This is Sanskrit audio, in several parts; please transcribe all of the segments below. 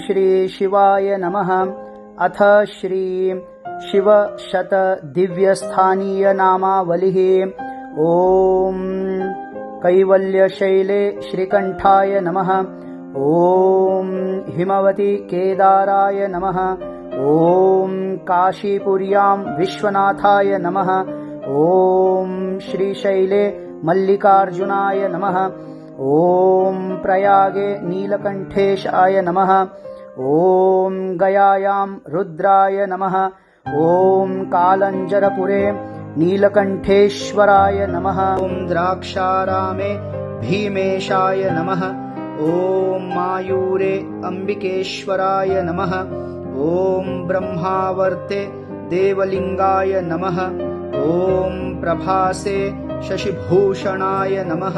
श्री शिवाय नमः। अथ श्री शिवशतदिव्यस्थानीय नामावलिः। ॐ कैवल्यशैले श्रीकण्ठाय नमः। ॐ हिमवती केदाराय नमः। ॐ काशीपुर्यां विश्वनाथाय नमः। ॐ श्रीशैले मल्लिकार्जुनाय नमः। ॐ प्रयागे नीलकण्ठेशाय नमः। ॐ गयायां रुद्राय नमः। ॐ कालञ्जरपुरे नीलकण्ठेश्वराय नमः। ॐ द्राक्षारामे भीमेशाय नमः। ॐ मायूरे अम्बिकेश्वराय नमः। ॐ ब्रह्मावर्ते देवलिंगाय नमः। ॐ प्रभासे शशिभूषणाय नमः।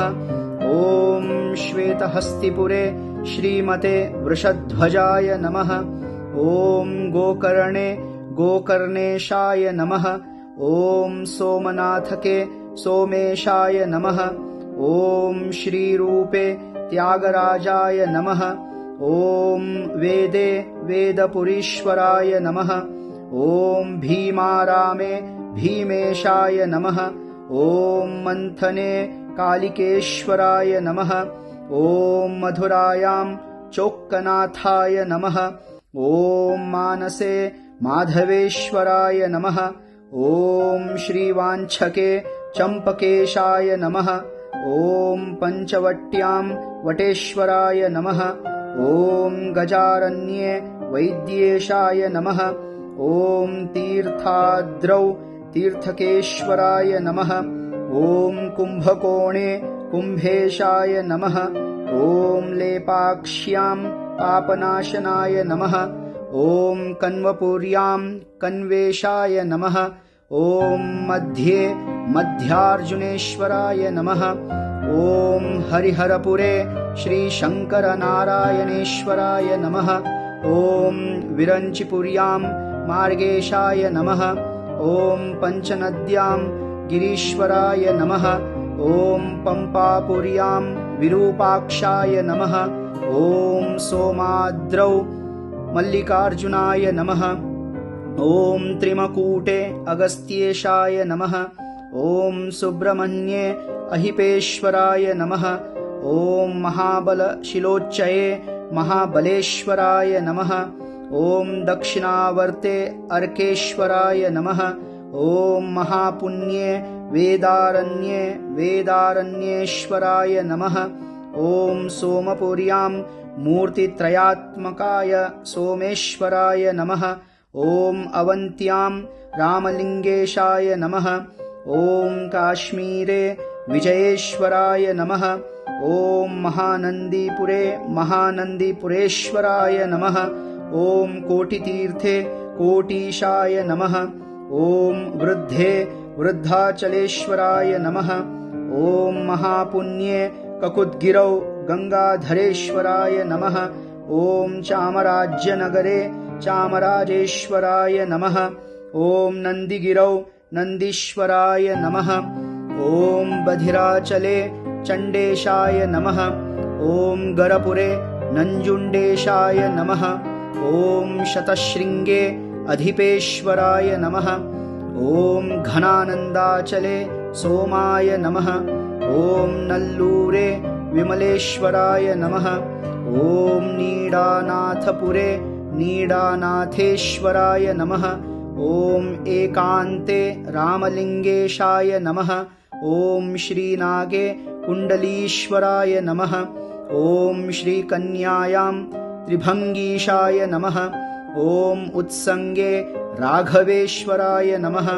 ॐ श्वेतहस्तिपुरे श्रीमते वृषध्वजाय नमः। ॐ गोकर्णे गोकर्णेशाय नमः। ॐ सोमनाथके सोमेशाय नमः। ॐ श्रीरूपे त्यागराजाय नमः। ॐ वेदे वेदपुरीश्वराय नमः। ॐ भीमारामे भीमेशाय नमः। ॐ मन्थने कालिकेश्वराय नमः। ॐ मधुरायां चोक्कनाथाय नमः। ॐ मानसे माधवेश्वराय नमः। ॐ श्रीवाञ्छके चम्पकेशाय नमः। ॐ पञ्चवट्यां वटेश्वराय नमः। ॐ गजारण्ये वैद्येशाय नमः। ॐ तीर्थाद्रौ तीर्थकेश्वराय नमः। ॐ कुम्भकोणे कुम्भेशाय नमः। ॐ लेपाक्ष्यां पापनाशनाय नमः। ॐ कण्वपुर्यां कण्वेशाय नमः। ॐ मध्ये मध्यार्जुनेश्वराय नमः। ॐ हरिहरपुरे श्रीशङ्करनारायणेश्वराय नमः। ॐ विरञ्चिपुर्यां मार्गेशाय नमः। ॐ पञ्चनद्यां गिरीश्वराय नमः। ॐ पम्पापुर्यां विरूपाक्षाय नमः। ॐ सोमाद्रौ मल्लिकार्जुनाय नमः। ॐ त्रिमकूटे अगस्त्येशाय नमः। ॐ सुब्रह्मण्ये अहिपेश्वराय नमः। ॐ महाबलशिलोच्चये महाबलेश्वराय नमः। ॐ दक्षिणावर्ते अर्केश्वराय नमः। ॐ महापुण्ये वेदारण्ये वेदारण्येश्वराय नमः। ॐ सोमपुर्यां मूर्तित्रयात्मकाय सोमेश्वराय नमः। ॐ अवन्त्यां रामलिंगेशाय नमः। ॐ काश्मीरे विजयेश्वराय नमः। ॐ महानन्दीपुरे महानन्दीपुरेश्वराय नमः। ॐ कोटितीर्थे कोटीशाय नमः। ॐ वृद्धे वृद्धाचलेश्वराय नमः। ॐ महापुण्ये ककुद्गिरौ गंगाधरेश्वराय नमः। ॐ चामराज्यनगरे चामराजेश्वराय नमः। ॐ नन्दिगिरौ नन्दीश्वराय नमः। ॐ बधिराचले चण्डेशाय नमः। ॐ गरपुरे नञ्जुण्डेशाय नमः। ॐ शतशृङ्गे अधिपेश्वराय नमः। ॐ घनानन्दाचले सोमाय नमः। ॐ नल्लूरे विमलेश्वराय नमः। ॐ नीडानाथपुरे नीडानाथेश्वराय नमः। ॐ एकान्ते रामलिंगेशाय नमः। ॐ श्रीनागे कुण्डलीश्वराय नमः। ॐ श्रीकन्यायां त्रिभंगीशाय नमः। ॐ उत्संगे राघवेश्वराय नमः।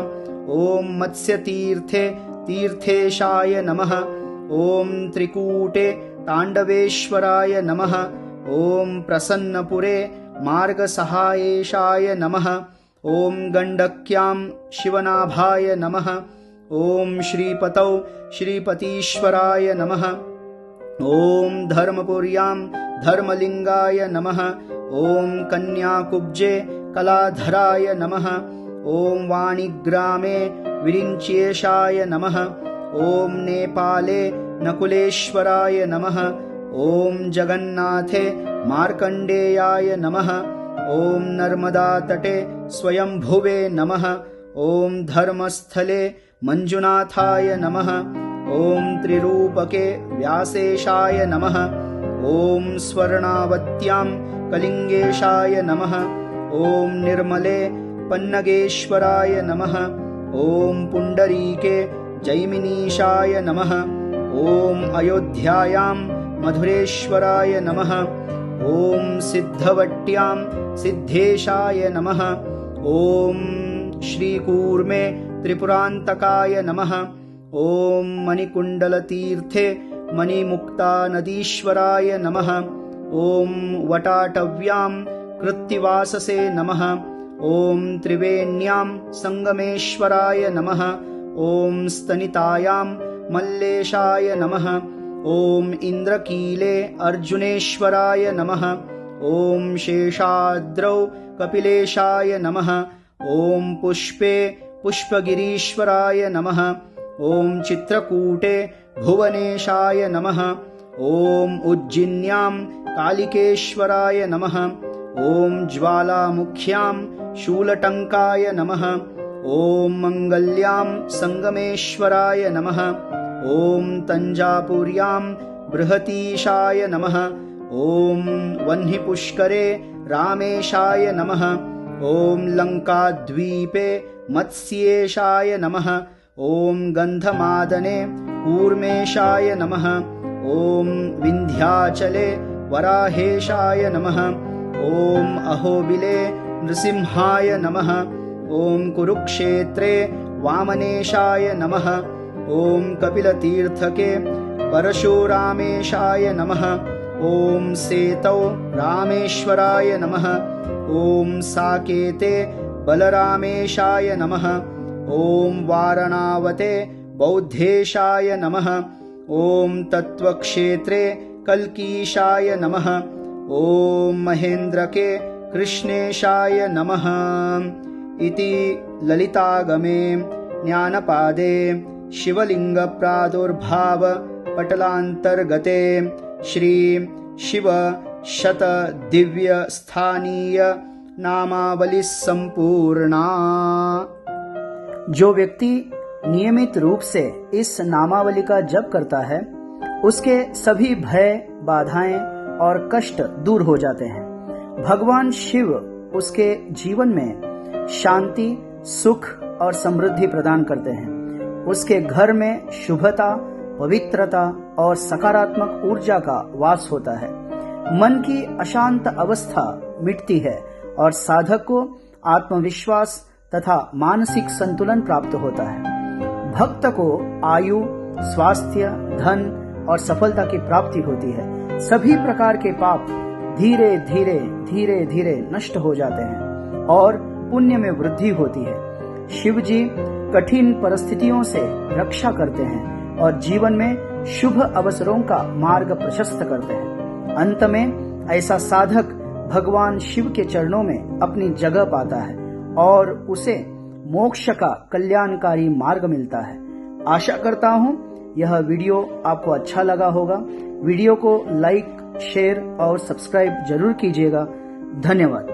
ॐ मत्स्यतीर्थे तीर्थेशाय नमः। ॐ त्रिकूटे ताण्डवेश्वराय नमः। ॐ प्रसन्नपुरे मार्गसहायेशाय नमः। ॐ गण्डक्यां शिवनाभाय नमः। ॐ श्रीपतौ श्रीपतीश्वराय नमः। ॐ धर्मपुर्यां धर्मलिंगाय नमः। ॐ कन्याकुब्जे कलाधराय नमः। ॐ वाणिग्रामे विरिञ्चेशाय नमः। ॐ नेपाले नकुलेश्वराय नमः। ॐ जगन्नाथे मार्कण्डेयाय नमः। ॐ नर्मदातटे स्वयंभुवे नमः। ॐ धर्मस्थले मञ्जुनाथाय नमः। ॐ त्रिरूपके व्यासेशाय नमः। ॐ स्वर्णावत्यां कलिङ्गेशाय नमः। ॐ निर्मले पन्नगेश्वराय नमः। ॐ पुण्डरीके जैमिनीशाय नमः। ॐ अयोध्यायां मधुरेश्वराय नमः। ॐ सिद्धवट्यां सिद्धेशाय नमः। ॐ श्रीकूर्मे त्रिपुरान्तकाय नमः। ॐ मणिकुण्डलतीर्थे मणिमुक्तानदीश्वराय नमः। ॐ वटाटव्यां कृत्तिवाससे नमः। ॐ त्रिवेण्यां संगमेश्वराय नमः। ॐ स्तनितायां मल्लेशाय नमः। ॐ इन्द्रकीले अर्जुनेश्वराय नमः। ॐ शेषाद्रौ कपिलेशाय नमः। ॐ पुष्पे पुष्पगिरीश्वराय नमः। ॐ चित्रकूटे भुवनेशाय नमः। ॐ उज्जिन्यां कालिकेश्वराय नमः। ॐ ज्वालामुख्यां शूलटङ्काय नमः। ॐ मङ्गल्यां संगमेश्वराय नमः। ॐ तञ्जापुर्यां बृहतीशाय नमः। ॐ वह्निपुष्करे रामेशाय नमः। ॐ लङ्काद्वीपे मत्स्येशाय नमः। ॐ गन्धमादने कूर्मेशाय नमः। ॐ विन्ध्याचले वराहेशाय नमः। ॐ अहोबिले नृसिंहाय नमः। ॐ कुरुक्षेत्रे वामनेशाय नमः। ॐ कपिलतीर्थके परशुरामेशाय नमः। ॐ सेतौ रामेश्वराय नमः। ॐ साकेते बलरामेशाय नमः। ॐ वारणावते बौद्धेशाय नमः। ॐ तत्त्वक्षेत्रे कल्कीशाय नमः। ॐ महेन्द्रके कृष्णेशाय नमः। इति ललितागमे ज्ञानपादे शिवलिङ्गप्रादुर्भाव पटलान्तर्गते श्री शिव शत दिव्य स्थानीय नामावली संपूर्णा। जो व्यक्ति नियमित रूप से इस नामावली का जप करता है उसके सभी भय, बाधाएं और कष्ट दूर हो जाते हैं। भगवान शिव उसके जीवन में शांति, सुख और समृद्धि प्रदान करते हैं। उसके घर में शुभता, पवित्रता और सकारात्मक ऊर्जा का वास होता है। मन की अशांत अवस्था मिटती है और साधक को आत्मविश्वास तथा मानसिक संतुलन प्राप्त होता है। भक्त को आयु, स्वास्थ्य, धन और सफलता की प्राप्ति होती है। सभी प्रकार के पाप धीरे धीरे नष्ट हो जाते हैं और पुण्य में वृद्धि होती है। शिव जी कठिन परिस्थितियों से रक्षा करते हैं और जीवन में शुभ अवसरों का मार्ग प्रशस्त करते हैं। अंत में ऐसा साधक भगवान शिव के चरणों में अपनी जगह पाता है और उसे मोक्ष का कल्याणकारी मार्ग मिलता है। आशा करता हूँ यह वीडियो आपको अच्छा लगा होगा। वीडियो को लाइक, शेयर और सब्सक्राइब जरूर कीजिएगा। धन्यवाद।